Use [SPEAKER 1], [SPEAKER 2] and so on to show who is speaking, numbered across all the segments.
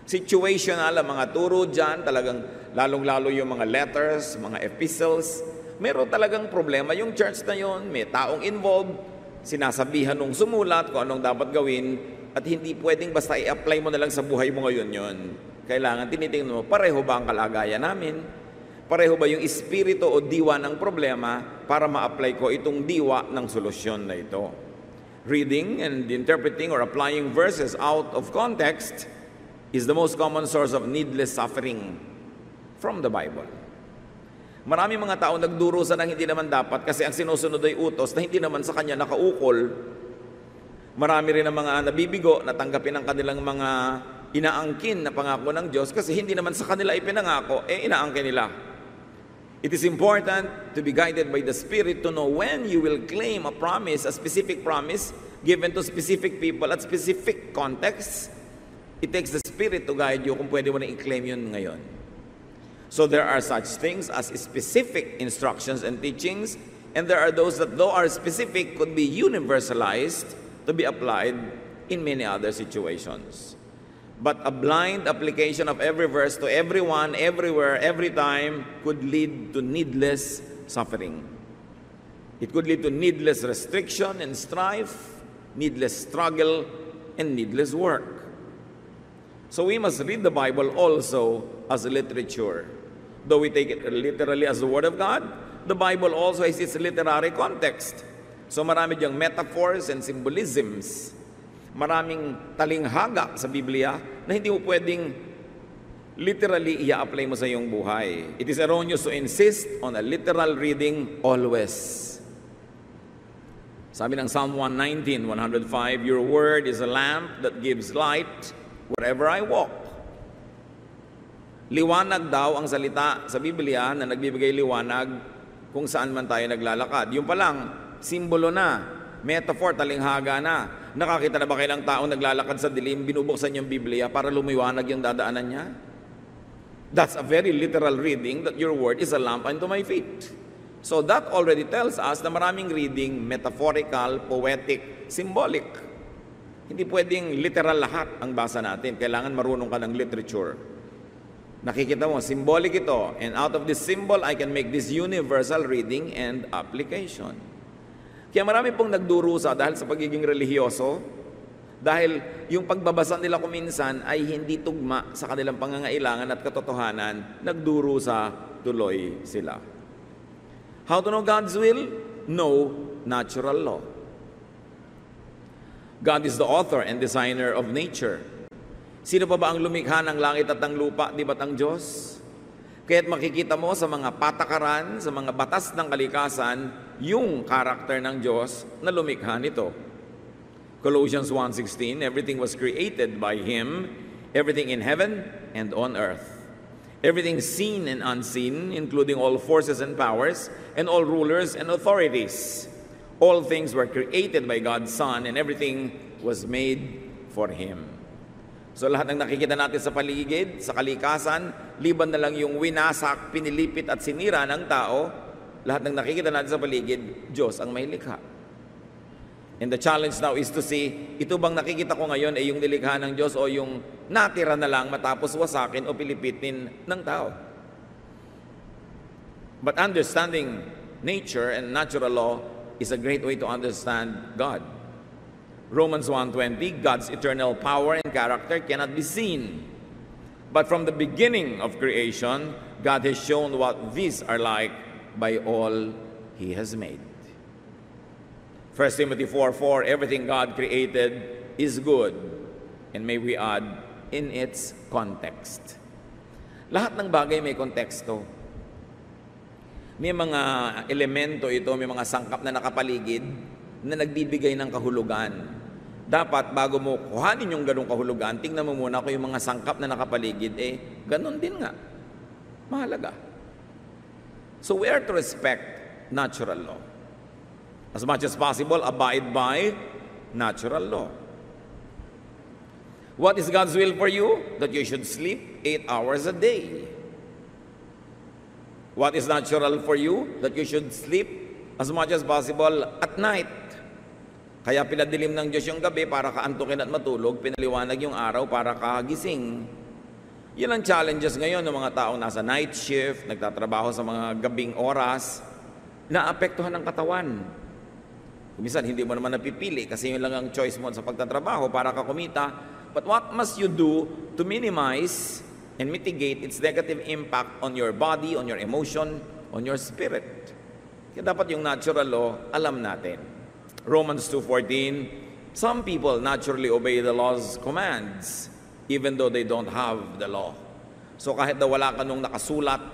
[SPEAKER 1] Situational ang mga turo dyan, talagang lalong-lalo yung mga letters, mga epistles. Meron talagang problema yung church na yon, may taong involved, sinasabihan nung sumulat kung anong dapat gawin, at hindi pwedeng basta i-apply mo na lang sa buhay mo ngayon yon. Kailangan tinitingnan mo, pareho ba ang kalagayan namin? Pareho ba yung espiritu o diwa ng problema para ma-apply ko itong diwa ng solusyon na ito? Reading and interpreting or applying verses out of context is the most common source of needless suffering from the Bible. Maraming mga tao nagdurusa ng hindi naman dapat kasi ang sinusunod ay utos na hindi naman sa kanya nakaukol. Marami rin ang mga nabibigo na tanggapin ang kanilang mga inaangkin na pangako ng Diyos kasi hindi naman sa kanila ipinangako, inaangkin nila. It is important to be guided by the Spirit to know when you will claim a promise, a specific promise given to specific people at specific contexts. It takes the Spirit to guide you kung pwede mo na i-claim yun ngayon. So there are such things as specific instructions and teachings, and there are those that though are specific could be universalized to be applied in many other situations. But a blind application of every verse to everyone, everywhere, every time could lead to needless suffering. It could lead to needless restriction and strife, needless struggle, and needless work. So we must read the Bible also as literature. Though we take it literally as the Word of God, the Bible also has its literary context. So marami diyang metaphors and symbolisms. Maraming talinghaga sa Biblia na hindi mo pwedeng literally i-apply mo sa iyong buhay. It is erroneous to insist on a literal reading always. Sabi ng Psalm 119, 105, "Your word is a lamp that gives light wherever I walk." Liwanag daw ang salita sa Biblia na nagbibigay liwanag kung saan man tayo naglalakad. Yung pa lang, simbolo na, metaphor, talinghaga na. Nakakita na ba kayo ng taong naglalakad sa dilim, binubuksan yung Biblia para lumiwanag yung dadaanan niya? That's a very literal reading that your word is a lamp unto my feet. So that already tells us na maraming reading, metaphorical, poetic, symbolic. Hindi pwedeng literal lahat ang basa natin. Kailangan marunong ka ng literature. Nakikita mo, symbolic ito. And out of this symbol, I can make this universal reading and application. Kaya marami pong nagdurusa dahil sa pagiging relihiyoso, dahil yung pagbabasa nila kuminsan ay hindi tugma sa kanilang pangangailangan at katotohanan, nagdurusa tuloy sila. How to know God's will? Know natural law. God is the author and designer of nature. Sino pa ba ang lumikha ng langit at ng lupa, di ba't ang Diyos? Kaya't makikita mo sa mga patakaran, sa mga batas ng kalikasan, yung karakter ng Diyos na lumikha nito. Colossians 1:16, everything was created by Him, everything in heaven and on earth. Everything seen and unseen, including all forces and powers, and all rulers and authorities. All things were created by God's Son, and everything was made for Him. So lahat ng nakikita natin sa paligid, sa kalikasan, liban na lang yung winasak, pinilipit at sinira ng tao, lahat ng nakikita natin sa paligid, Diyos ang may likha. And the challenge now is to see, ito bang nakikita ko ngayon ay yung nilikha ng Diyos o yung natira na lang matapos wasakin o pilipitin ng tao? But understanding nature and natural law is a great way to understand God. Romans 1:20, God's eternal power and character cannot be seen. But from the beginning of creation, God has shown what these are like by all He has made. 1 Timothy 4:4, everything God created is good, and may we add, in its context. Lahat ng bagay may konteksto. May mga elemento ito, may mga sangkap na nakapaligid na nagbibigay ng kahulugan. Dapat bago mo kuhanin yung ganong kahulugan, tingnan mo muna kung yung mga sangkap na nakapaligid, ganon din nga. Mahalaga. So we are to respect natural law. As much as possible, abide by natural law. What is God's will for you? That you should sleep 8 hours a day. What is natural for you? That you should sleep as much as possible at night. Kaya pinadilim ng Diyos yung gabi para kaantukin at matulog, pinaliwanag yung araw para kagising. Yan ang challenges ngayon ng mga taong nasa night shift, nagtatrabaho sa mga gabing oras, naapektuhan ng katawan. Minsan, hindi mo naman napipili kasi yun lang ang choice mo sa pagtatrabaho para ka kumita. But what must you do to minimize and mitigate its negative impact on your body, on your emotion, on your spirit? Kaya dapat yung natural law, alam natin. Romans 2:14, some people naturally obey the law's commands, even though they don't have the law. So kahit na wala ka nung nakasulat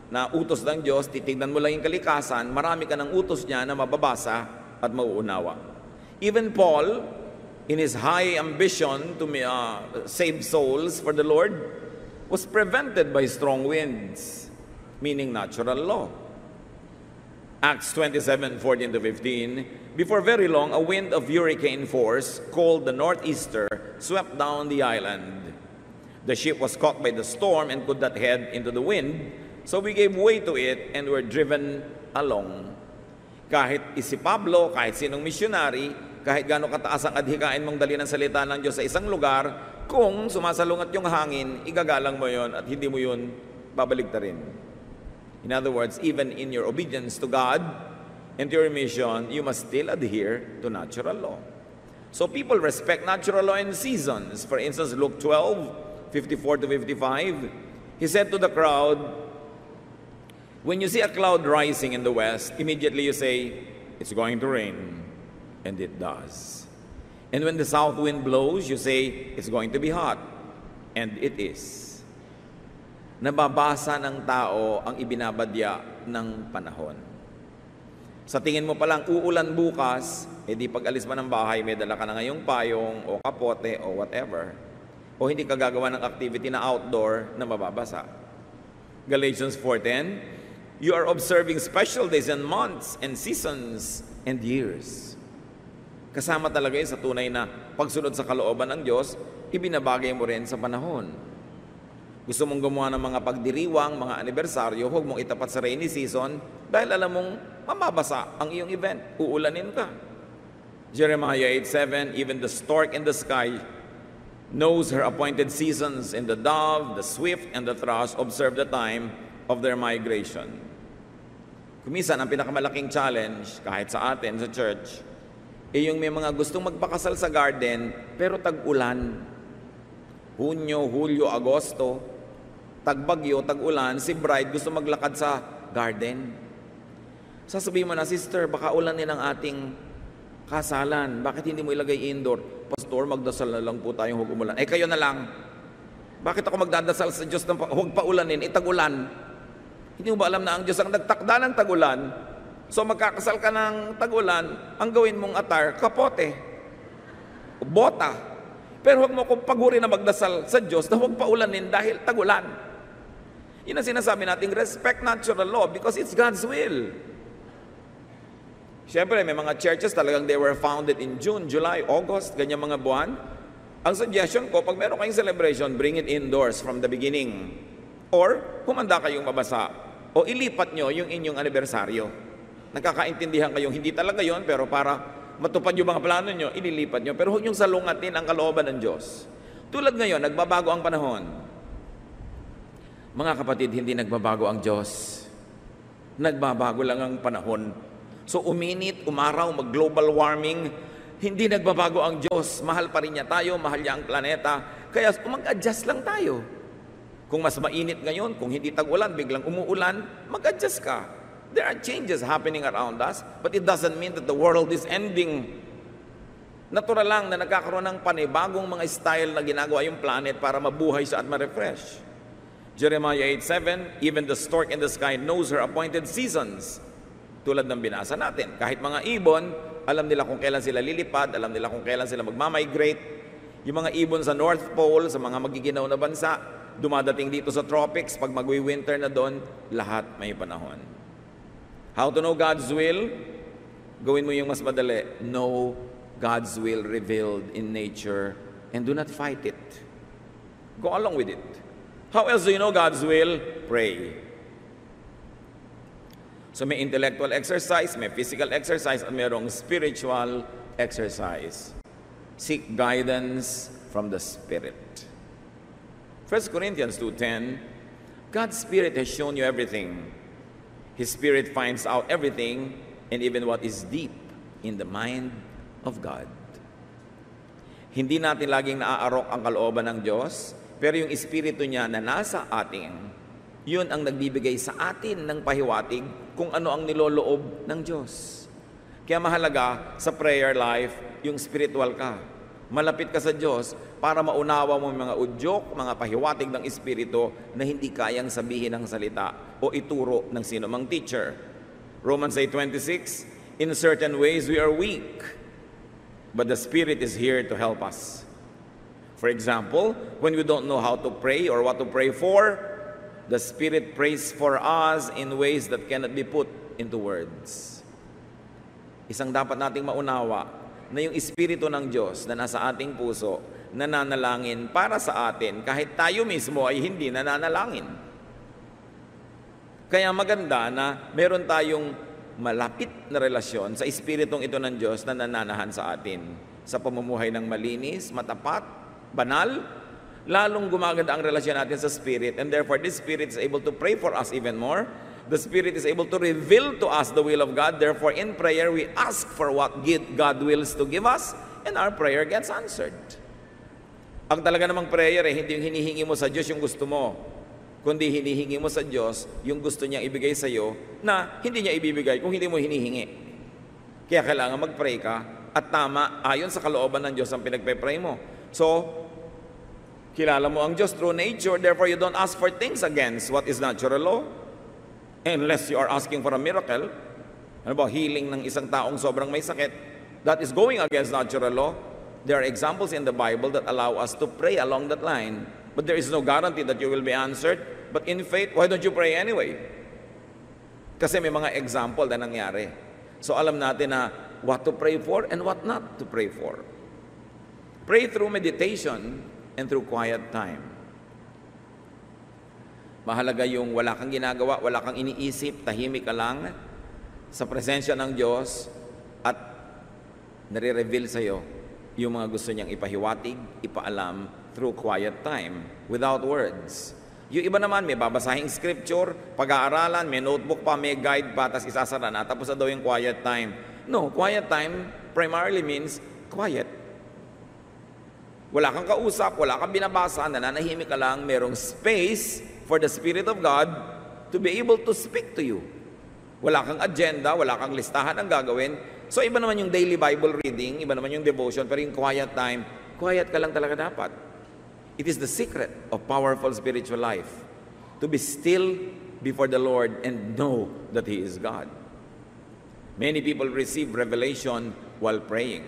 [SPEAKER 1] na utos ng Diyos, titignan mo lang yung kalikasan, marami ka ng utos niya na mababasa at mauunawa. Even Paul, in his high ambition to save souls for the Lord, was prevented by strong winds, meaning natural law. Acts 27:14-15, before very long, a wind of hurricane force, called the Northeaster, swept down the island. The ship was caught by the storm and could not head into the wind, so we gave way to it and were driven along. Kahit si Pablo, kahit sinong misyonary, kahit gaano kataas ang adhikain mong dali ng salita ng Diyos sa isang lugar, kung sumasalungat yung hangin, igagalang mo yon at hindi mo yun babaligtarin. In other words, even in your obedience to God and to your mission, you must still adhere to natural law. So people respect natural law in seasons. For instance, Luke 12:54-55, he said to the crowd, when you see a cloud rising in the west, immediately you say, it's going to rain. And it does. And when the south wind blows, you say, it's going to be hot. And it is. Nababasa ng tao ang ibinabadya ng panahon. Sa tingin mo palang uulan bukas, di pag alis mo ng bahay, may dala ka na ngayong payong o kapote o whatever. O hindi ka gagawa ng activity na outdoor na mababasa. Galatians 4:10, you are observing special days and months and seasons and years. Kasama talaga yun sa tunay na pagsunod sa kalooban ng Diyos, ibinabagay mo rin sa panahon. Gusto mong gumawa ng mga pagdiriwang, mga anibersaryo, huwag mong itapat sa rainy season dahil alam mong mamabasa ang iyong event, uulanin ka. Jeremiah 8:7, even the stork in the sky knows her appointed seasons, and the dove, the swift, and the thrush observe the time of their migration. Kumisan, ang pinakamalaking challenge, kahit sa atin, sa church, yung may mga gustong magpakasal sa garden, pero tag-ulan. Hunyo, Hulyo, Agosto, tagbagyo, tag-ulan, si bride gusto maglakad sa garden. Sasabihin mo na, sister, baka ulanin ang ating kasalan. Bakit hindi mo ilagay indoor? Pastor, magdasal na lang po tayong huwag umulan. Kayo na lang. Bakit ako magdadasal sa Diyos na huwag pa ulanin? Tag-ulan. Hindi mo ba alam na ang Diyos ang nagtakda ng tag-ulan? So magkakasal ka ng tag-ulan, ang gawin mong atar, kapote, bota. Pero huwag mo kong paguri na magdasal sa Diyos na huwag paulanin dahil tag-ulan. Yun ang sinasabi natin, respect natural law because it's God's will. Siyempre, may mga churches talagang they were founded in June, July, August, ganyan mga buwan. Ang suggestion ko, pag meron kayong celebration, bring it indoors from the beginning. Or, humanda kayong mabasa. O ilipat nyo yung inyong anibersaryo. Nagkakaintindihan kayong hindi talaga yon, pero para matupad yung mga plano nyo, ililipat nyo. Pero huwag nyong salungatin ang kalooban ng Diyos. Tulad ngayon, nagbabago ang panahon. Mga kapatid, hindi nagbabago ang Diyos. Nagbabago lang ang panahon. So uminit, umaraw, mag-global warming, hindi nagbabago ang Diyos. Mahal pa rin niya tayo, mahal niya ang planeta. Kaya mag-adjust lang tayo. Kung mas mainit ngayon, kung hindi tag-ulan, biglang umuulan, mag-adjust ka. There are changes happening around us, but it doesn't mean that the world is ending. Natural lang na nagkakaroon ng panibagong mga style na ginagawa yung planet para mabuhay siya at ma-refresh. Jeremiah 8:7, even the stork in the sky knows her appointed seasons. Tulad ng binasa natin. Kahit mga ibon, alam nila kung kailan sila lilipad, alam nila kung kailan sila magmamigrate. Yung mga ibon sa North Pole, sa mga magiginaw na bansa, dumadating dito sa tropics, pag magwi-winter na doon, lahat may panahon. How to know God's will? Gawin mo yung mas madali. Know God's will revealed in nature and do not fight it. Go along with it. How else do you know God's will? Pray. So may intellectual exercise, may physical exercise, at mayroong spiritual exercise. Seek guidance from the Spirit. 1 Corinthians 2:10, God's Spirit has shown you everything. His Spirit finds out everything and even what is deep in the mind of God. Hindi natin laging naaarok ang kalooban ng Diyos, pero yung Espiritu niya na nasa atin, yun ang nagbibigay sa atin ng pahiwatig kung ano ang niloloob ng Diyos. Kaya mahalaga sa prayer life, yung spiritual ka. Malapit ka sa Diyos para maunawa mo mga udyok, mga pahiwatig ng Espiritu na hindi kayang sabihin ng salita o ituro ng sino mang teacher. Romans 8:26, in certain ways we are weak, but the Spirit is here to help us. For example, when we don't know how to pray or what to pray for, the Spirit prays for us in ways that cannot be put into words. Isang dapat nating maunawa na yung Espiritu ng Diyos na nasa ating puso, nananalangin para sa atin kahit tayo mismo ay hindi nananalangin. Kaya maganda na meron tayong malapit na relasyon sa Espiritong ito ng Diyos na nananahan sa atin. Sa pamumuhay ng malinis, matapat, banal, lalong gumaganda ang relasyon natin sa Spirit, and therefore this Spirit is able to pray for us even more. The Spirit is able to reveal to us the will of God. Therefore, in prayer, we ask for what God wills to give us, and our prayer gets answered. Ang talaga namang prayer hindi yung hinihingi mo sa Diyos yung gusto mo, kundi hinihingi mo sa Diyos yung gusto niyang ibigay sa iyo na hindi niya ibibigay kung hindi mo hinihingi. Kaya kailangan mag-pray ka at tama, ayon sa kalooban ng Diyos ang pinagpe-pray mo. So, kilala mo ang Diyos through nature, therefore you don't ask for things against what is natural law. Unless you are asking for a miracle, ano ba, healing ng isang taong sobrang may sakit, that is going against natural law. There are examples in the Bible that allow us to pray along that line. But there is no guarantee that you will be answered. But in faith, why don't you pray anyway? Kasi may mga example na nangyari. So alam natin na what to pray for and what not to pray for. Pray through meditation and through quiet time. Mahalaga yung wala kang ginagawa, wala kang iniisip, tahimik ka lang sa presensya ng Diyos at nare-reveal sa iyo yung mga gusto niyang ipahiwatig, ipaalam through quiet time, without words. Yung iba naman, may babasahing scripture, pag-aaralan, may notebook pa, may guide pa, tapos isasara na, tapos na daw yung quiet time. No, quiet time primarily means quiet. Wala kang kausap, wala kang binabasa, nananahimik ka lang, merong space for the Spirit of God to be able to speak to you. Wala kang agenda, wala kang listahan ng gagawin. So iba naman yung daily Bible reading, iba naman yung devotion, pero yung quiet time, quiet ka lang talaga dapat. It is the secret of powerful spiritual life, to be still before the Lord and know that He is God. Many people receive revelation while praying.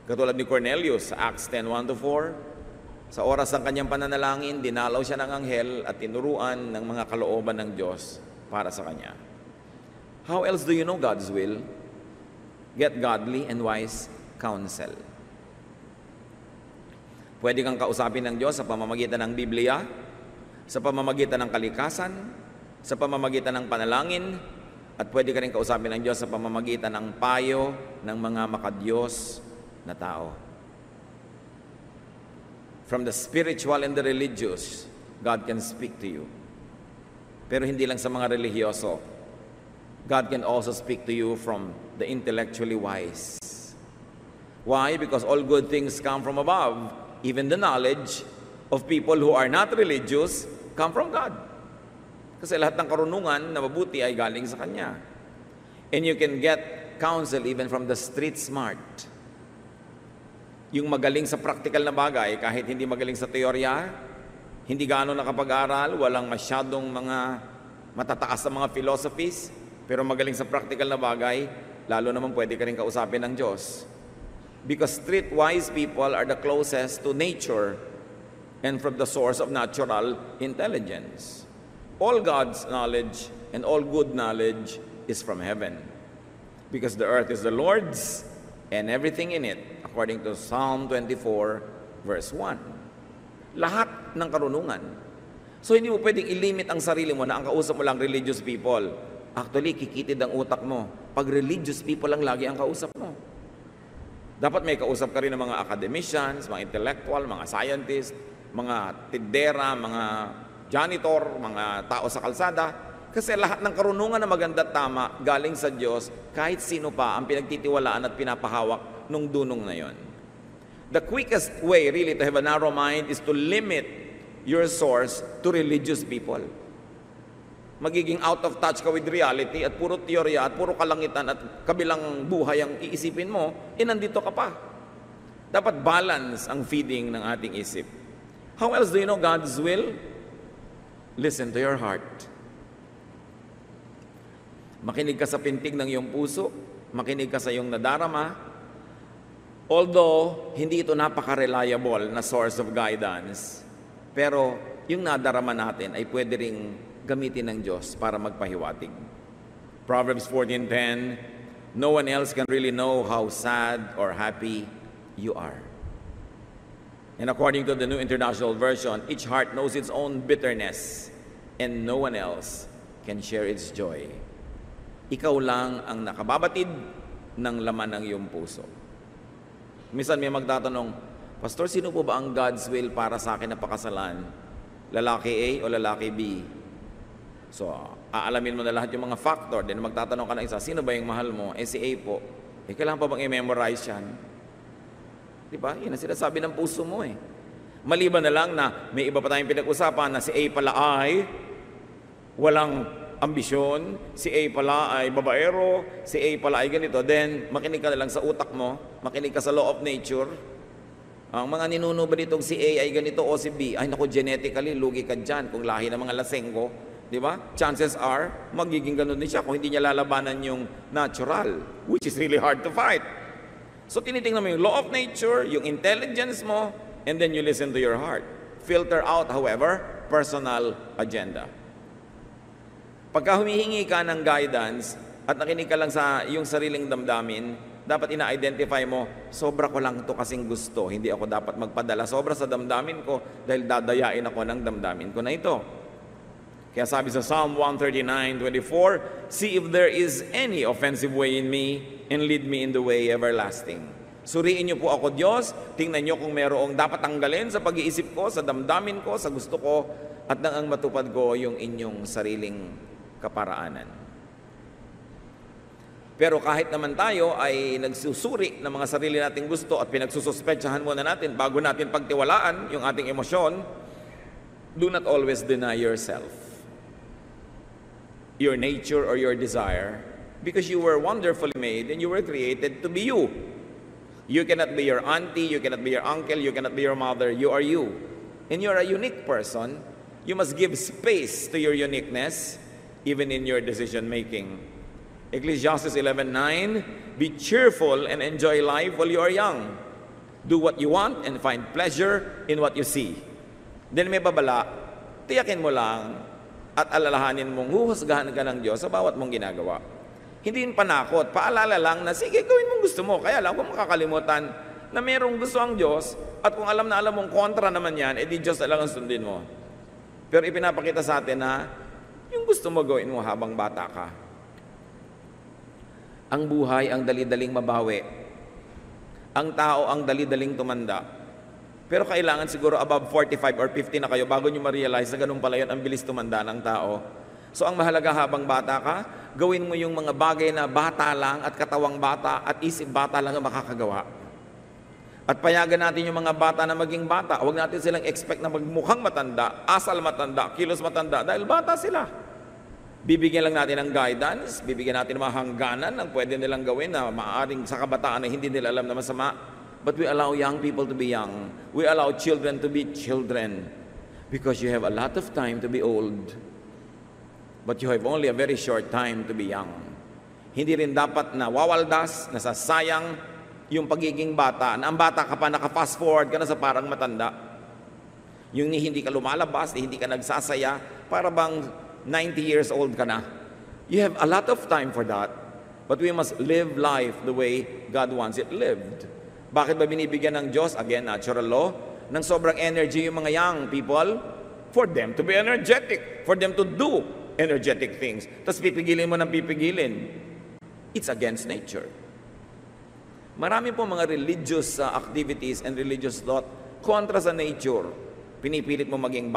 [SPEAKER 1] Katulad ni Cornelius sa Acts 10:1-4, sa oras ng kanyang pananalangin, dinalaw siya ng anghel at tinuruan ng mga kalooban ng Diyos para sa kanya. How else do you know God's will? Get godly and wise counsel. Pwede kang kausapin ng Diyos sa pamamagitan ng Biblia, sa pamamagitan ng kalikasan, sa pamamagitan ng panalangin, at pwede ka rin kausapin ng Diyos sa pamamagitan ng payo ng mga makadiyos na tao. From the spiritual and the religious, God can speak to you. Pero hindi lang sa mga relihiyoso. God can also speak to you from the intellectually wise. Why? Because all good things come from above. Even the knowledge of people who are not religious come from God. Kasi lahat ng karunungan na mabuti ay galing sa Kanya. And you can get counsel even from the street smart. Yung magaling sa practical na bagay, kahit hindi magaling sa teorya, hindi gaano nakapag-aral, walang masyadong mga matataas na mga philosophies, pero magaling sa practical na bagay, lalo naman pwede ka rin kausapin ng Diyos. Because streetwise people are the closest to nature and from the source of natural intelligence. All God's knowledge and all good knowledge is from heaven. Because the earth is the Lord's and everything in it, according to Psalm 24, verse 1. Lahat ng karunungan. So hindi mo pwedeng ilimit ang sarili mo na ang kausap mo lang religious people. Actually, kikitid ang utak mo pag religious people lang lagi ang kausap mo. Dapat may kausap ka rin ng mga academicians, mga intellectual, mga scientists, mga tindera, mga janitor, mga tao sa kalsada. Kasi lahat ng karunungan na maganda at tama galing sa Diyos, kahit sino pa ang pinagtitiwalaan at pinapahawak nung dunong na yon. The quickest way really to have a narrow mind is to limit your source to religious people. Magiging out of touch ka with reality at puro teorya at puro kalangitan at kabilang buhay ang iisipin mo, nandito ka pa. Dapat balance ang feeding ng ating isip. How else do you know God's will? Listen to your heart. Makinig ka sa pintig ng iyong puso, makinig ka sa iyong nadarama. Although, hindi ito napaka-reliable na source of guidance, pero yung nadarama natin ay pwede ring gamitin ng Diyos para magpahiwatig. Proverbs 14:10, no one else can really know how sad or happy you are. And according to the New International Version, each heart knows its own bitterness and no one else can share its joy. Ikaw lang ang nakababatid ng laman ng iyong puso. Minsan may magtatanong, Pastor, sino po ba ang God's will para sa akin na pakasalan? Lalaki A o lalaki B? So, aalamin mo na lahat yung mga factor. Then magtatanong ka na isa, sino ba yung mahal mo? Si A po. Kailangan pa bang i-memorize yan? Di ba? Yun ang sinasabi ng puso mo eh. Maliban na lang na may iba pa tayong pinag-usapan na si A pala ay walang ambisyon, si A pala ay babaero, si A pala ay ganito. Then, makinig ka na lang sa utak mo, makinig ka sa law of nature. Ang mga ninuno ba ditong si A ay ganito o si B? Ay naku, genetically, lugi ka dyan kung lahi ng mga lasenggo. Di ba? Chances are, magiging ganun din siya kung hindi niya lalabanan yung natural, which is really hard to fight. So, tinitingnan mo yung law of nature, yung intelligence mo, and then you listen to your heart. Filter out, however, personal agenda. Pagka humihingi ka ng guidance at nakinig ka lang sa iyong sariling damdamin, dapat ina-identify mo, sobra ko lang ito kasing gusto. Hindi ako dapat magpadala sobra sa damdamin ko dahil dadayain ako ng damdamin ko na ito. Kaya sabi sa Psalm 139:24, see if there is any offensive way in me and lead me in the way everlasting. Suriin niyo po ako, Diyos. Tingnan niyo kung mayroong dapat tanggalin sa pag-iisip ko, sa damdamin ko, sa gusto ko, at nang ang matupad ko yung inyong sariling kaparaanan. Pero kahit naman tayo ay nagsusuri ng mga sarili nating gusto at pinagsususpetsahan muna natin bago natin pagtiwalaan yung ating emosyon, do not always deny yourself, your nature or your desire, because you were wonderfully made and you were created to be you. You cannot be your auntie, you cannot be your uncle, you cannot be your mother. You are you. And you're a unique person. You must give space to your uniqueness, even in your decision making. Ecclesiastes 11:9, be cheerful and enjoy life while you are young. Do what you want and find pleasure in what you see. Then may babala, tiyakin mo lang at alalahanin mong huhusgahan ka ng Diyos sa bawat mong ginagawa. Hindi yun panakot, paalala lang na sige, gawin mong gusto mo. Kaya lang kung makakalimutan na mayroong gusto ang Diyos at kung alam na alam mong kontra naman yan, edi Diyos na lang ang sundin mo. Pero ipinapakita sa atin na yung gusto mo gawin mo habang bata ka. Ang buhay ang dali-daling mabawi. Ang tao ang dali-daling tumanda. Pero kailangan siguro above 45 or 50 na kayo bago nyo ma-realize na ganun pala yun, ang bilis tumanda ng tao. So ang mahalaga habang bata ka, gawin mo yung mga bagay na bata lang at katawang bata at isip bata lang ang makakagawa. At payagan natin yung mga bata na maging bata. Huwag natin silang expect na magmukhang matanda, asal matanda, kilos matanda, dahil bata sila. Bibigyan lang natin ng guidance, bibigyan natin ng mga hangganan ng pwede nilang gawin na maaaring sa kabataan na hindi nila alam na masama. But we allow young people to be young. We allow children to be children. Because you have a lot of time to be old. But you have only a very short time to be young. Hindi rin dapat na wawaldas, nasasayang yung pagiging bata. Na ang bata ka pa, naka-fast forward ka na sa parang matanda. Yung hindi ka lumalabas, hindi ka nagsasaya, para bang 90 years old ka na. You have a lot of time for that. But we must live life the way God wants it lived. Bakit ba binibigyan ng Diyos, again, natural law, ng sobrang energy yung mga young people? For them to be energetic, for them to do energetic things. Tapos pipigilin mo ng pipigilin. It's against nature. Marami po mga religious activities and religious thought kontra sa nature. Pinipilit mo maging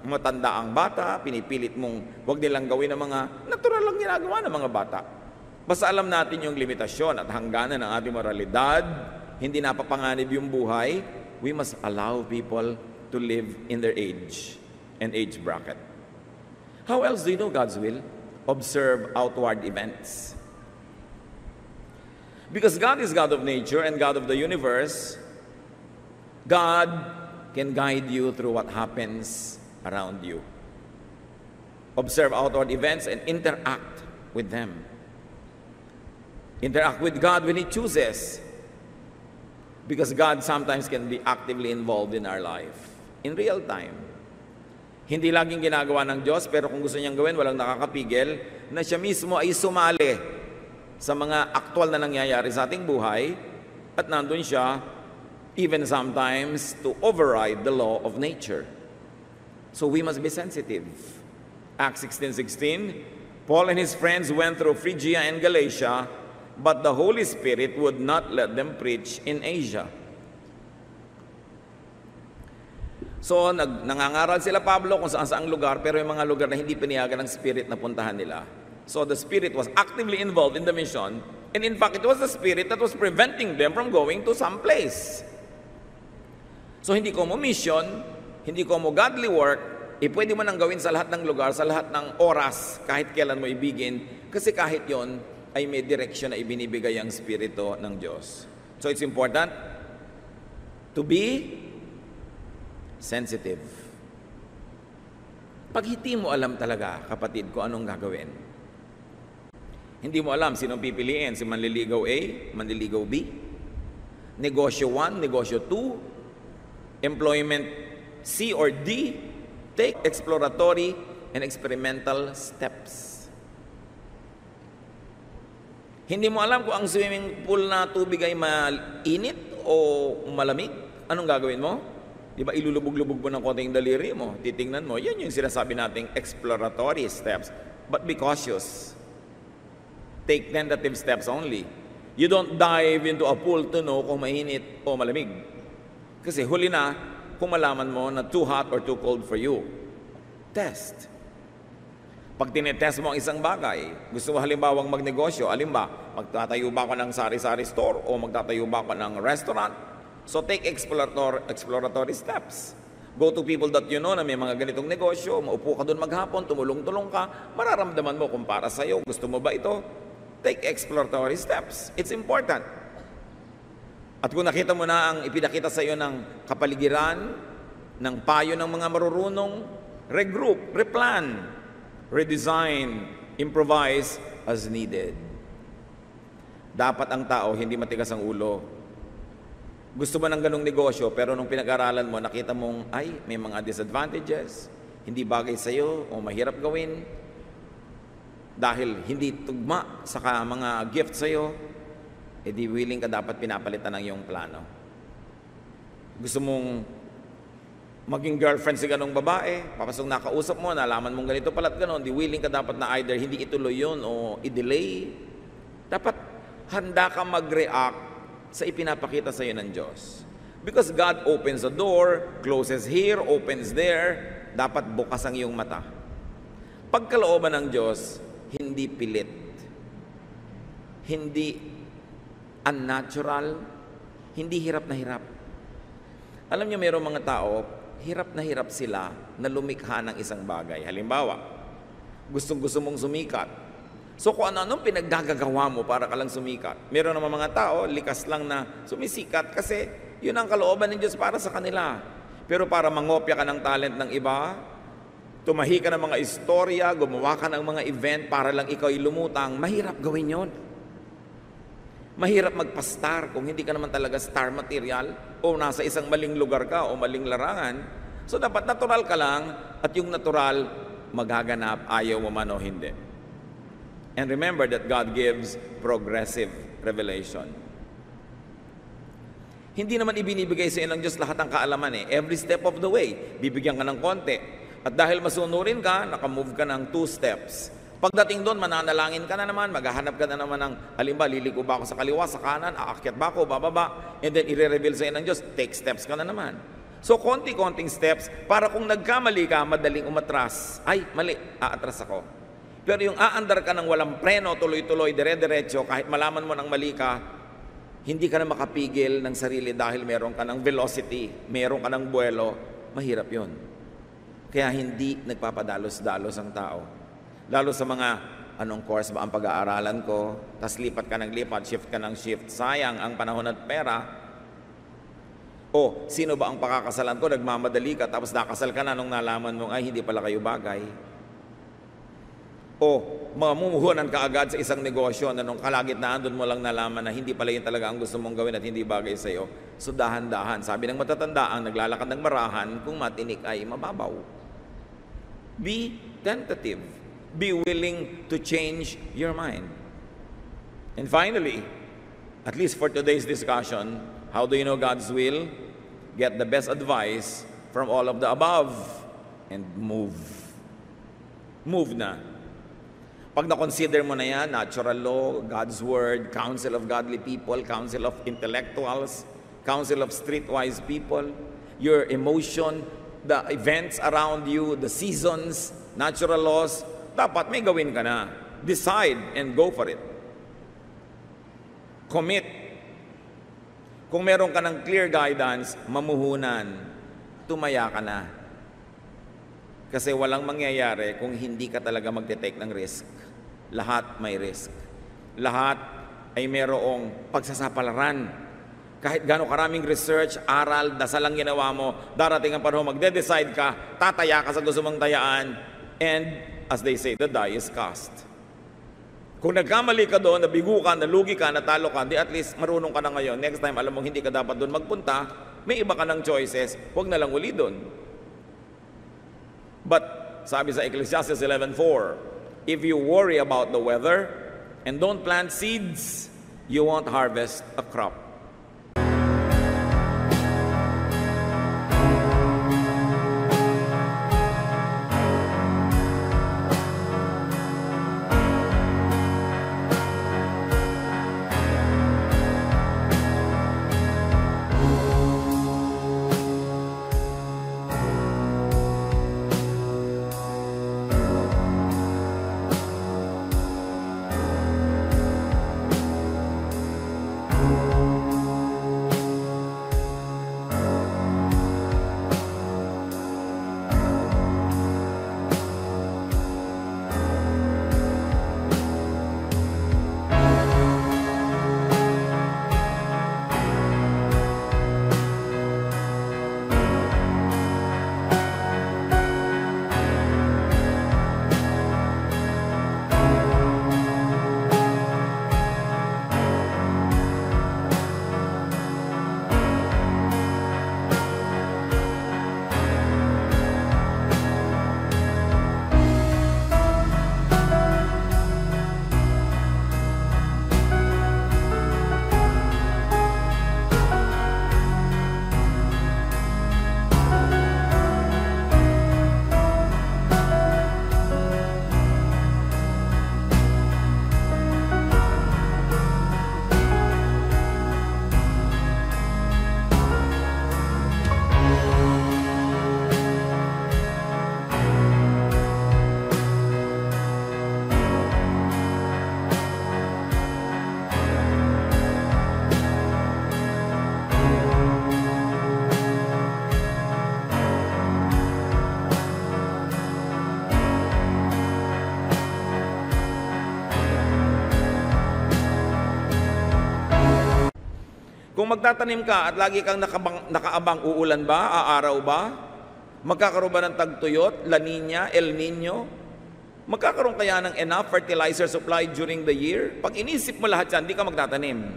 [SPEAKER 1] matanda ang bata, pinipilit mong huwag nilang gawin ng mga natural lang ginagawa ng mga bata. Basta alam natin yung limitasyon at hangganan ng ating moralidad, hindi napapanganib yung buhay, we must allow people to live in their age and age bracket. How else do you know God's will? Observe outward events. Because God is God of nature and God of the universe, God can guide you through what happens around you. Observe outward events and interact with them. Interact with God when He chooses. Because God sometimes can be actively involved in our life. In real time. Hindi laging ginagawa ng Diyos, pero kung gusto niyang gawin, walang nakakapigil, na siya mismo ay sumali sa mga aktual na nangyayari sa ating buhay, at nandun siya, even sometimes to override the law of nature. So we must be sensitive. Acts 16:16, Paul and his friends went through Phrygia and Galatia, but the Holy Spirit would not let them preach in Asia. So nangangaral sila Pablo kung saan-saang lugar, pero yung mga lugar na hindi pinayagan ng Spirit na puntahan nila. So the Spirit was actively involved in the mission, and in fact, it was the Spirit that was preventing them from going to some place. So hindi ko mo mission, hindi ko mo godly work, pwede mo nang gawin sa lahat ng lugar, sa lahat ng oras, kahit kailan mo ibigin, kasi kahit yon ay may direksyon na ibinibigay ang Espiritu ng Diyos. So it's important to be sensitive. Pag hindi mo alam talaga, kapatid, kung anong gagawin, hindi mo alam sinong pipiliin, si manliligaw A, manliligaw B, negosyo 1, negosyo 2, employment C or D, take exploratory and experimental steps. Hindi mo alam kung ang swimming pool na tubig ay mainit o malamig. Anong gagawin mo? Di ba ilulubog-lubog mo ng konting daliri mo? Titingnan mo. Yan yung sinasabi nating exploratory steps. But be cautious. Take tentative steps only. You don't dive into a pool to know kung mainit o malamig. Kasi huli na kung malaman mo na too hot or too cold for you. Test. Pag tinetest mo ang isang bagay, gusto mo halimbawang magnegosyo, magtatayo ba ako ng sari-sari store o magtatayo ba ako ng restaurant? So take exploratory steps. Go to people that you know na may mga ganitong negosyo, maupo ka doon maghapon, tumulong-tulong ka, mararamdaman mo kung para sa'yo, gusto mo ba ito? Take exploratory steps. It's important. At kung nakita mo na ang ipinakita sa iyo ng kapaligiran, ng payo ng mga marurunong, regroup, replan, redesign, improvise as needed. Dapat ang tao hindi matigas ang ulo. Gusto mo ng ganong negosyo, pero nung pinag-aralan mo, nakita mong, ay, may mga disadvantages, hindi bagay sa iyo o mahirap gawin, dahil hindi tugma sa mga gift sa iyo, di willing ka dapat pinapalitan ng iyong plano. Gusto mong maging girlfriend si ganong babae, papasok nakausap mo, nalaman mong ganito pala't ganon, di willing ka dapat na either hindi ituloy yun o i-delay. Dapat handa ka mag-react sa ipinapakita sa iyo ng Diyos. Because God opens the door, closes here, opens there, dapat bukas ang iyong mata. Pagkalooban ng Diyos, hindi pilit, hindi unnatural, hindi hirap na hirap. Alam niyo, mayroong mga tao, hirap na hirap sila na lumikha ng isang bagay. Halimbawa, gustong-gusto mong sumikat. So kung ano-anong pinaggagawa mo para ka lang sumikat. Meron naman mga tao, likas lang na sumisikat kasi yun ang kalooban ng Diyos para sa kanila. Pero para mangopya ka ng talent ng iba, tumahi ka ng mga istorya, gumawa ka ng mga event para lang ikaw ay lumutang, mahirap gawin yun. Mahirap magpa-star kung hindi ka naman talaga star material o nasa isang maling lugar ka o maling larangan. So dapat natural ka lang at yung natural magaganap ayaw mo man o hindi. And remember that God gives progressive revelation. Hindi naman ibinibigay sa iyo ng Diyos lahat ng kaalaman eh. Every step of the way, bibigyan ka ng konti. At dahil masunurin ka, nakamove ka ng 2 steps. Pagdating doon, mananalangin ka na naman, maghahanap ka na naman ng, halimbawa, liliko ba ako sa kaliwa, sa kanan, aakyat ba ako, bababa, and then i-reveal sa iyo ng Diyos, take steps ka na naman. So, konti-konting steps para kung nagkamali ka, madaling umatras. Ay, mali, aatras ako. Pero yung aandar ka ng walang preno, tuloy-tuloy, dire-diretso, kahit malaman mo ng mali ka, hindi ka na makapigil ng sarili dahil meron ka ng velocity, meron ka ng buwelo, mahirap yun. Kaya hindi nagpapadalos-dalos ang tao. Lalo sa mga, anong course ba ang pag-aaralan ko, tas lipat ka ng lipat, shift ka ng shift, sayang ang panahon at pera. O, sino ba ang pakakasalan ko? Nagmamadali ka, tapos nakasal ka na nung nalaman mo, ay, hindi pala kayo bagay. O, mamumuhunan ka agad sa isang negosyo na nung kalagitnaan doon mo lang nalaman na hindi pala yun talaga ang gusto mong gawin at hindi bagay sa iyo. So, dahan-dahan. Sabi ng matatanda, ang naglalakad ng marahan, kung matinik ay mababaw. Be tentative. Be willing to change your mind. And finally, at least for today's discussion, how do you know God's will? Get the best advice from all of the above and move. Move na. Pag na-consider mo na yan, natural law, God's word, counsel of godly people, counsel of intellectuals, counsel of streetwise people, your emotion, the events around you, the seasons, natural laws, dapat may gawin ka na. Decide and go for it. Commit. Kung meron ka ng clear guidance, mamuhunan, tumaya ka na. Kasi walang mangyayari kung hindi ka talaga magte-take ng risk. Lahat may risk. Lahat ay merong pagsasapalaran. Kahit gano'ng karaming research, aral, dasal lang ginawa mo, darating ang panahon, magde-decide ka, tataya ka sa gusto mong tayaan, and as they say, the die is cast. Kung nagkamali ka doon, nabigo ka, nalugi ka, natalo ka, di at least marunong ka na ngayon. Next time, alam mong hindi ka dapat doon magpunta, may iba ka ng choices, huwag na lang uli doon. But, sabi sa Ecclesiastes 11:4, if you worry about the weather and don't plant seeds, you won't harvest a crop. Kung magtatanim ka at lagi kang nakaabang, uulan ba? Aaraw ba? Magkakaroon ba ng tagtuyot, La Nina, El Nino? Magkakaroon kaya ng enough fertilizer supply during the year? Pag inisip mo lahat yan, di ka magtatanim.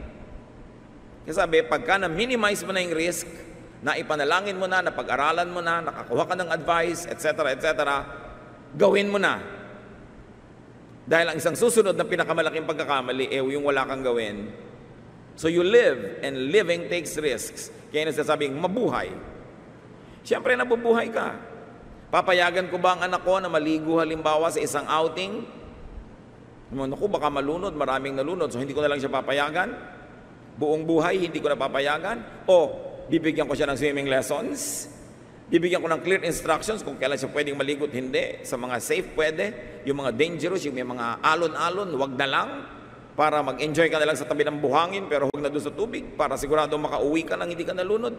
[SPEAKER 1] Kasi sabi, pagka na-minimize mo na yung risk, na ipanalangin mo na, napag-aralan mo na, nakakuha ka ng advice, etc., gawin mo na. Dahil ang isang susunod na pinakamalaking pagkakamali, yung wala kang gawin. So you live, and living takes risks. Kaya nasasabing, mabuhay. Siyempre, nabubuhay ka. Papayagan ko ba ang anak ko na maligo halimbawa sa isang outing? Naku, baka malunod, maraming nalunod, so hindi ko na lang siya papayagan. Buong buhay, hindi ko na papayagan. O, bibigyan ko siya ng swimming lessons. Bibigyan ko ng clear instructions kung kailan siya pwedeng maligo at hindi. Sa mga safe pwede, yung mga dangerous, yung may mga alon-alon, wag na lang. Para mag-enjoy ka na lang sa tabi ng buhangin, pero huwag na doon sa tubig, para sigurado makauwi ka nang hindi ka nalunod.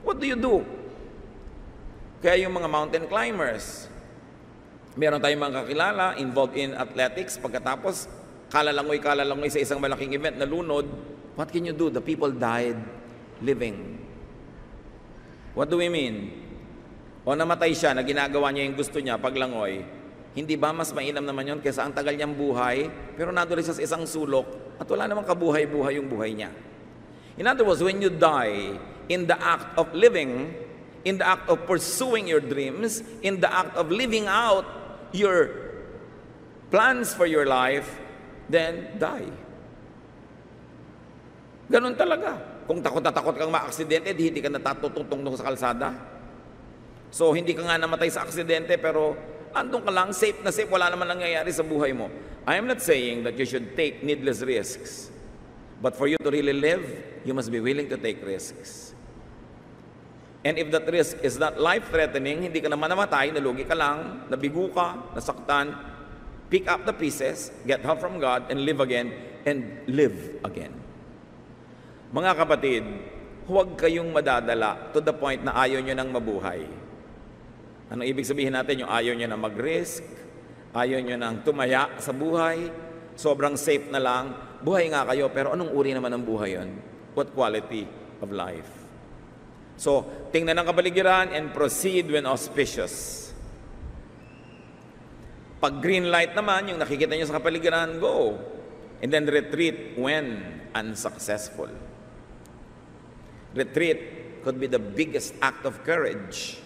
[SPEAKER 1] What do you do? Kaya yung mga mountain climbers, meron tayong mga kakilala involved in athletics, pagkatapos kalalangoy sa isang malaking event, nalunod. What can you do? The people died living. What do we mean? O namatay siya na ginagawa niya yung gusto niya paglangoy, hindi ba mas mainam naman yun kaysa ang tagal niyang buhay, pero nadulis siya sa isang sulok at wala namang kabuhay-buhay yung buhay niya. In other words, when you die in the act of living, in the act of pursuing your dreams, in the act of living out your plans for your life, then die. Ganun talaga. Kung takot na takot kang ma-aksidente, hindi ka natatutungtong sa kalsada. So, hindi ka nga namatay sa aksidente, pero andun ka lang, safe na safe, wala naman nangyayari sa buhay mo. I am not saying that you should take needless risks. But for you to really live, you must be willing to take risks. And if that risk is not life-threatening, hindi ka naman namatay, nalugi ka lang, nabigo ka, nasaktan, pick up the pieces, get help from God, and live again, and live again. Mga kapatid, huwag kayong madadala to the point na ayaw nyo nang mabuhay. Ano ibig sabihin natin? Yung ayaw nyo na mag-risk, ayaw nyo nang tumaya sa buhay, sobrang safe na lang, buhay nga kayo, pero anong uri naman ng buhay yun? What quality of life? So, tingnan ang kapaligiran and proceed when auspicious. Pag green light naman, yung nakikita nyo sa kapaligiran, go. And then retreat when unsuccessful. Retreat could be the biggest act of courage.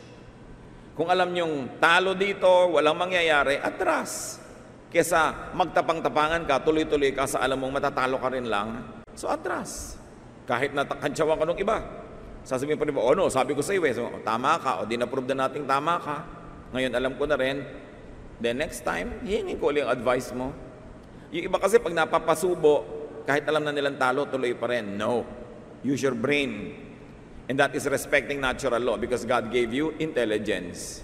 [SPEAKER 1] Kung alam nyong talo dito, walang mangyayari, atras. Kesa magtapang-tapangan ka, tuloy-tuloy ka sa alam mong matatalo ka rin lang, so atras. Kahit natakansyawan ka nung iba. Sasabihin pa rin ba, no, sabi ko sa iyo, so, tama ka, o din-approve na nating tama ka. Ngayon alam ko na rin. Then next time, hihingin ko ulit ang advice mo. Yung iba kasi pag napapasubo, kahit alam na nilang talo, tuloy pa rin. No. Use your brain. And that is respecting natural law because God gave you intelligence.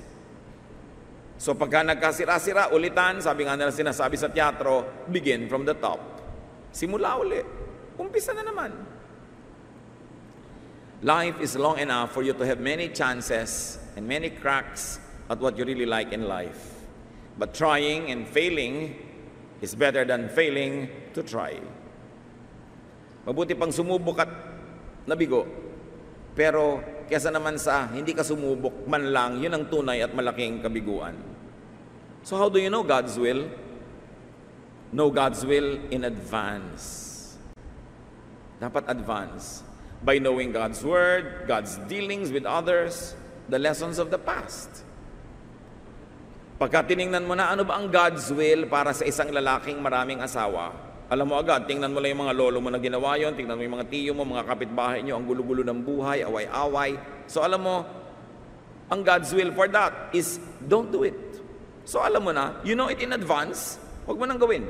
[SPEAKER 1] So pagka nagkasira-sira, ulitan, sabi nga nila sinasabi sa teatro, begin from the top. Simula ulit. Umpisa na naman. Life is long enough for you to have many chances and many cracks at what you really like in life. But trying and failing is better than failing to try. Mabuti pang sumubok at nabigo. Pero kesa naman sa hindi ka sumubok man lang, yun ang tunay at malaking kabiguan. So how do you know God's will? Know God's will in advance. Dapat advance. By knowing God's word, God's dealings with others, the lessons of the past. Pagka tiningnan mo na ano ba ang God's will para sa isang lalaking maraming asawa, alam mo agad, tingnan mo lang yung mga lolo mo na ginawa yun, tingnan mo yung mga tiyo mo, mga kapitbahay nyo, ang gulo-gulo ng buhay, away-away. So alam mo, ang God's will for that is don't do it. So alam mo na, you know it in advance, huwag mo nang gawin.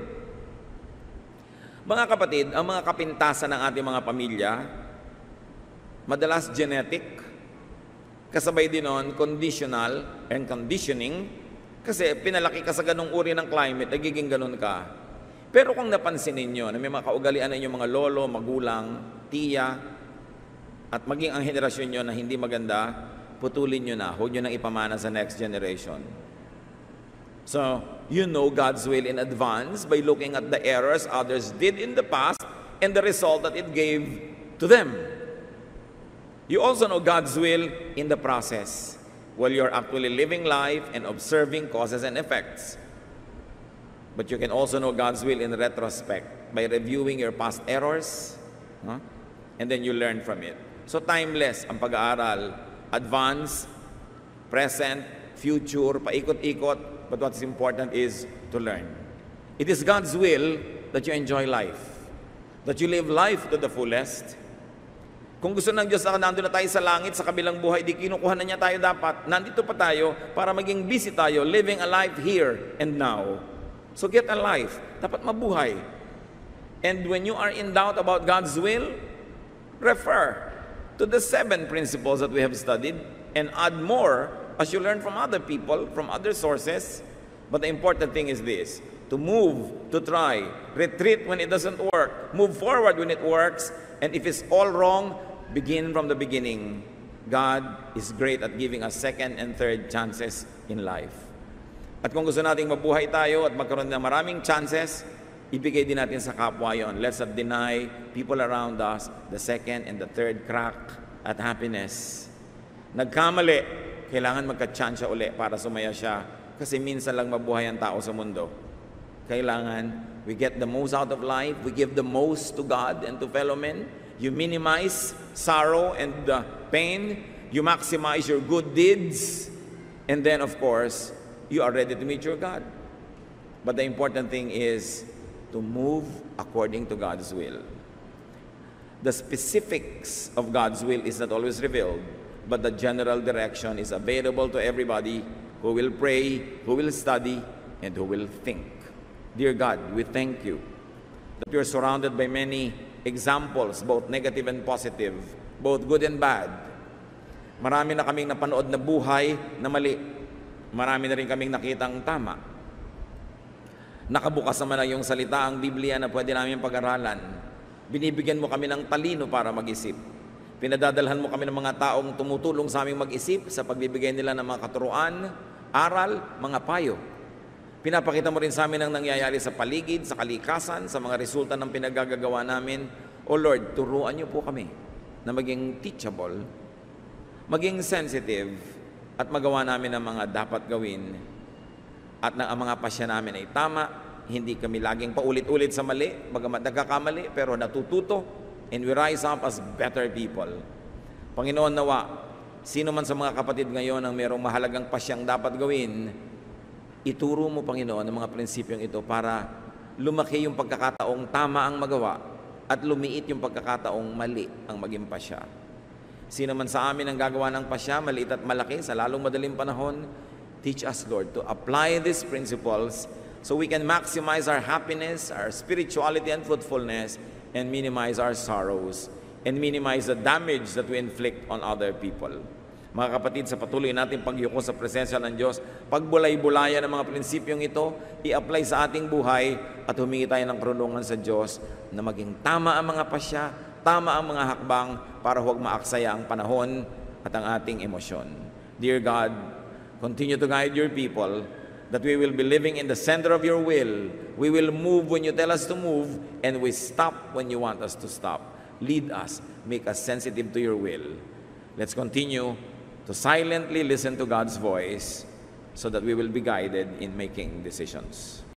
[SPEAKER 1] Mga kapatid, ang mga kapintasan ng ating mga pamilya, madalas genetic, kasabay din nun, conditional and conditioning, kasi pinalaki ka sa ganung uri ng climate, nagiging ganun ka. Pero kung napansin ninyo na may mga kaugalian na inyong mga lolo, magulang, tiya, at maging ang henerasyon nyo na hindi maganda, putulin nyo na, huwag nyo nang ipamana sa next generation. So, you know God's will in advance by looking at the errors others did in the past and the result that it gave to them. You also know God's will in the process, while you're actually living life and observing causes and effects. But you can also know God's will in retrospect by reviewing your past errors, and then you learn from it. So timeless ang pag-aaral. Advance, present, future, paikot-ikot, but what's important is to learn. It is God's will that you enjoy life, that you live life to the fullest. Kung gusto ng Diyos na nandun na tayo sa langit, sa kabilang buhay, di kinukuha na niya tayo dapat. Nandito pa tayo para maging busy tayo, living a life here and now. So get a life. Dapat mabuhay. And when you are in doubt about God's will, refer to the 7 principles that we have studied. and add more as you learn from other people, from other sources. But the important thing is this: to move, to try, retreat when it doesn't work, move forward when it works, and if it's all wrong, begin from the beginning. God is great at giving us second and third chances in life. At kung gusto nating mabuhay tayo at magkaroon ng maraming chances, ibigay din natin sa kapwa yon. Let's not deny people around us the second and the third crack at happiness. Nagkamali, kailangan magka-chance uli para sumaya siya, kasi minsan lang mabuhay ang tao sa mundo. Kailangan we get the most out of life, we give the most to God and to fellow men. You minimize sorrow and pain, you maximize your good deeds, and then of course, you are ready to meet your God. But the important thing is to move according to God's will. The specifics of God's will is not always revealed, but the general direction is available to everybody who will pray, who will study, and who will think. Dear God, we thank you that we are surrounded by many examples, both negative and positive, both good and bad. Marami na kaming napanood na buhay na mali. Marami na rin kaming nakitang tama. Nakabukas naman na yung salita, ang Biblia, na pwede namin pag-aralan. Binibigyan mo kami ng talino para mag-isip. Pinadadalhan mo kami ng mga taong tumutulong sa aming mag-isip sa pagbibigay nila ng mga katuruan, aral, mga payo. Pinapakita mo rin sa amin ang nangyayari sa paligid, sa kalikasan, sa mga resulta ng pinagagagawa namin. O Lord, turuan niyo po kami na maging teachable, maging sensitive, at magawa namin ang mga dapat gawin. At ang mga pasya namin ay tama, hindi kami laging paulit-ulit sa mali, bagamat nagkakamali, pero natututo, and we rise up as better people. Panginoon, nawa, sino man sa mga kapatid ngayon ang mayroong mahalagang pasyang dapat gawin, ituro mo, Panginoon, ang mga prinsipyong ito para lumaki yung pagkakataong tama ang magawa at lumiit yung pagkakataong mali ang maging pasya. Sino man sa amin ang gagawa ng pasya, maliit at malaki, sa lalong madaling panahon, teach us, Lord, to apply these principles so we can maximize our happiness, our spirituality and fruitfulness, and minimize our sorrows, and minimize the damage that we inflict on other people. Mga kapatid, sa patuloy natin pagyuko sa presensya ng Diyos, pagbulay-bulayan ng mga prinsipyong ito, i-apply sa ating buhay at humingi tayo ng karunungan sa Diyos na maging tama ang mga pasya, tama ang mga hakbang para huwag maaksaya ang panahon at ang ating emosyon. Dear God, continue to guide your people that we will be living in the center of your will. We will move when you tell us to move, and we stop when you want us to stop. Lead us, make us sensitive to your will. Let's continue to silently listen to God's voice so that we will be guided in making decisions.